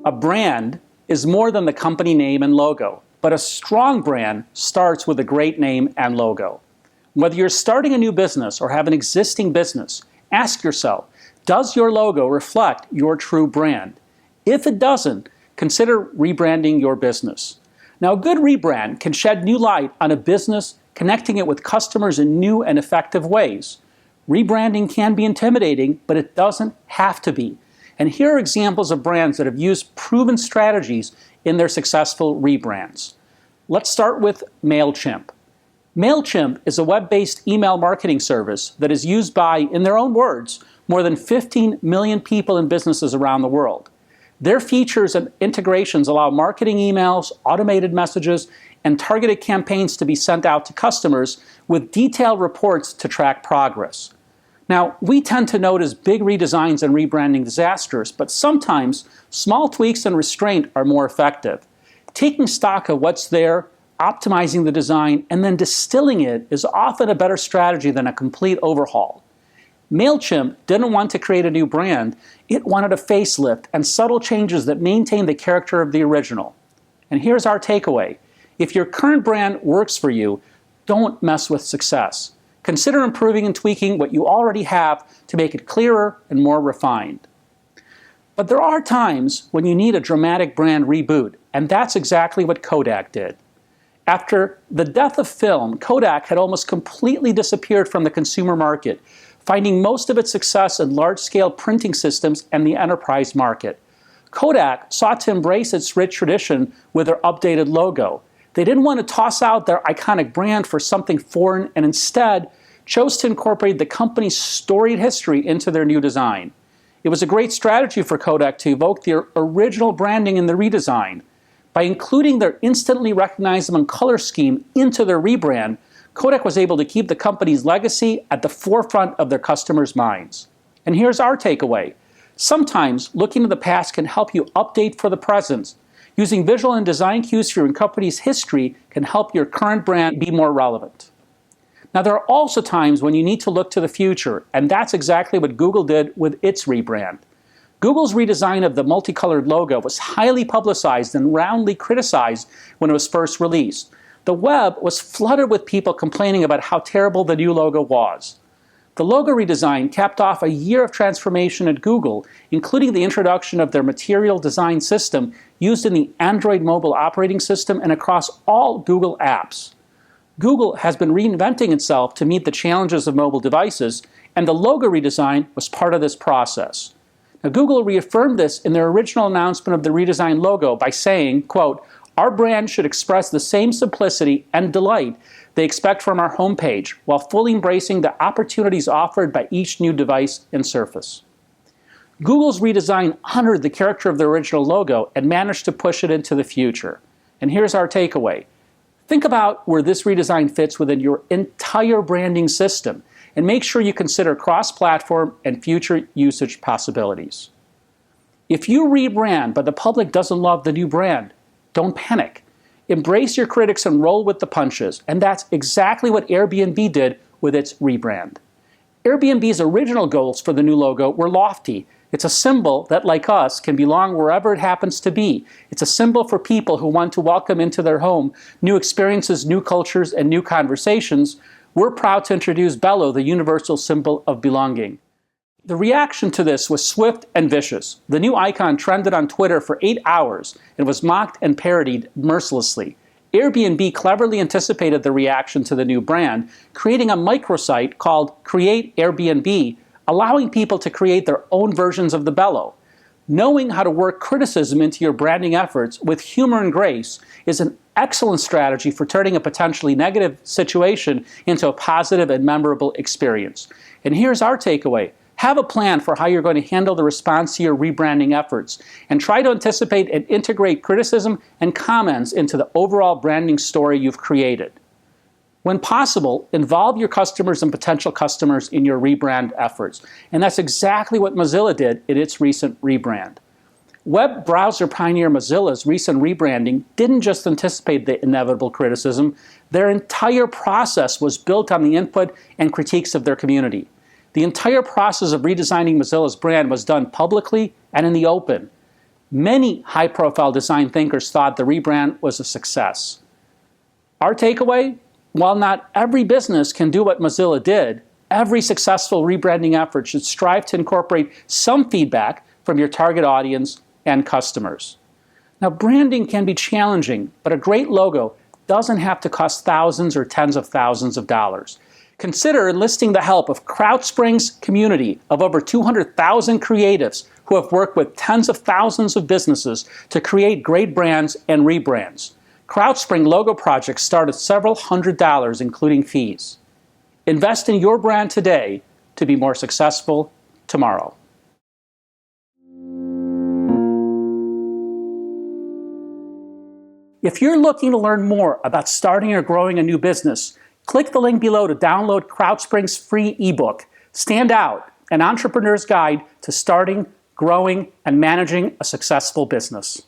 A brand is more than the company name and logo, but a strong brand starts with a great name and logo. Whether you're starting a new business or have an existing business, ask yourself, does your logo reflect your true brand? If it doesn't, consider rebranding your business. Now, a good rebrand can shed new light on a business, connecting it with customers in new and effective ways. Rebranding can be intimidating, but it doesn't have to be. And here are examples of brands that have used proven strategies in their successful rebrands. Let's start with MailChimp. MailChimp is a web-based email marketing service that is used by, in their own words, more than 15 million people and businesses around the world. Their features and integrations allow marketing emails, automated messages, and targeted campaigns to be sent out to customers with detailed reports to track progress. Now, we tend to notice big redesigns and rebranding disasters, but sometimes small tweaks and restraint are more effective. Taking stock of what's there, optimizing the design, and then distilling it is often a better strategy than a complete overhaul. MailChimp didn't want to create a new brand, it wanted a facelift and subtle changes that maintain the character of the original. And here's our takeaway. If your current brand works for you, don't mess with success. Consider improving and tweaking what you already have to make it clearer and more refined. But there are times when you need a dramatic brand reboot, and that's exactly what Kodak did. After the death of film, Kodak had almost completely disappeared from the consumer market, finding most of its success in large-scale printing systems and the enterprise market. Kodak sought to embrace its rich tradition with their updated logo. They didn't want to toss out their iconic brand for something foreign and instead chose to incorporate the company's storied history into their new design. It was a great strategy for Kodak to evoke their original branding in the redesign. By including their instantly recognizable color scheme into their rebrand, Kodak was able to keep the company's legacy at the forefront of their customers' minds. And here's our takeaway. Sometimes looking to the past can help you update for the present. Using visual and design cues for your company's history can help your current brand be more relevant. Now, there are also times when you need to look to the future, and that's exactly what Google did with its rebrand. Google's redesign of the multicolored logo was highly publicized and roundly criticized when it was first released. The web was flooded with people complaining about how terrible the new logo was. The logo redesign capped off a year of transformation at Google, including the introduction of their material design system used in the Android mobile operating system and across all Google apps. Google has been reinventing itself to meet the challenges of mobile devices, and the logo redesign was part of this process. Now, Google reaffirmed this in their original announcement of the redesigned logo by saying, quote, "Our brand should express the same simplicity and delight they expect from our homepage, while fully embracing the opportunities offered by each new device and surface." Google's redesign honored the character of the original logo and managed to push it into the future. And here's our takeaway. Think about where this redesign fits within your entire branding system, and make sure you consider cross-platform and future usage possibilities. If you rebrand but the public doesn't love the new brand, don't panic. Embrace your critics and roll with the punches, and that's exactly what Airbnb did with its rebrand. Airbnb's original goals for the new logo were lofty. It's a symbol that, like us, can belong wherever it happens to be. It's a symbol for people who want to welcome into their home new experiences, new cultures, and new conversations. We're proud to introduce Bello, the universal symbol of belonging. The reaction to this was swift and vicious. The new icon trended on Twitter for 8 hours and was mocked and parodied mercilessly. Airbnb cleverly anticipated the reaction to the new brand, creating a microsite called Create Airbnb, allowing people to create their own versions of the Bello. Knowing how to work criticism into your branding efforts with humor and grace is an excellent strategy for turning a potentially negative situation into a positive and memorable experience. And here's our takeaway. Have a plan for how you're going to handle the response to your rebranding efforts, and try to anticipate and integrate criticism and comments into the overall branding story you've created. When possible, involve your customers and potential customers in your rebrand efforts, and that's exactly what Mozilla did in its recent rebrand. Web browser pioneer Mozilla's recent rebranding didn't just anticipate the inevitable criticism, their entire process was built on the input and critiques of their community. The entire process of redesigning Mozilla's brand was done publicly and in the open. Many high-profile design thinkers thought the rebrand was a success. Our takeaway? While not every business can do what Mozilla did, every successful rebranding effort should strive to incorporate some feedback from your target audience and customers. Now, branding can be challenging, but a great logo doesn't have to cost thousands or tens of thousands of dollars. Consider enlisting the help of crowdSPRING's community of over 200,000 creatives who have worked with tens of thousands of businesses to create great brands and rebrands. crowdSPRING logo projects start at several $100s, including fees. Invest in your brand today to be more successful tomorrow. If you're looking to learn more about starting or growing a new business, click the link below to download crowdSPRING's free ebook, Stand Out, an entrepreneur's guide to starting, growing, and managing a successful business.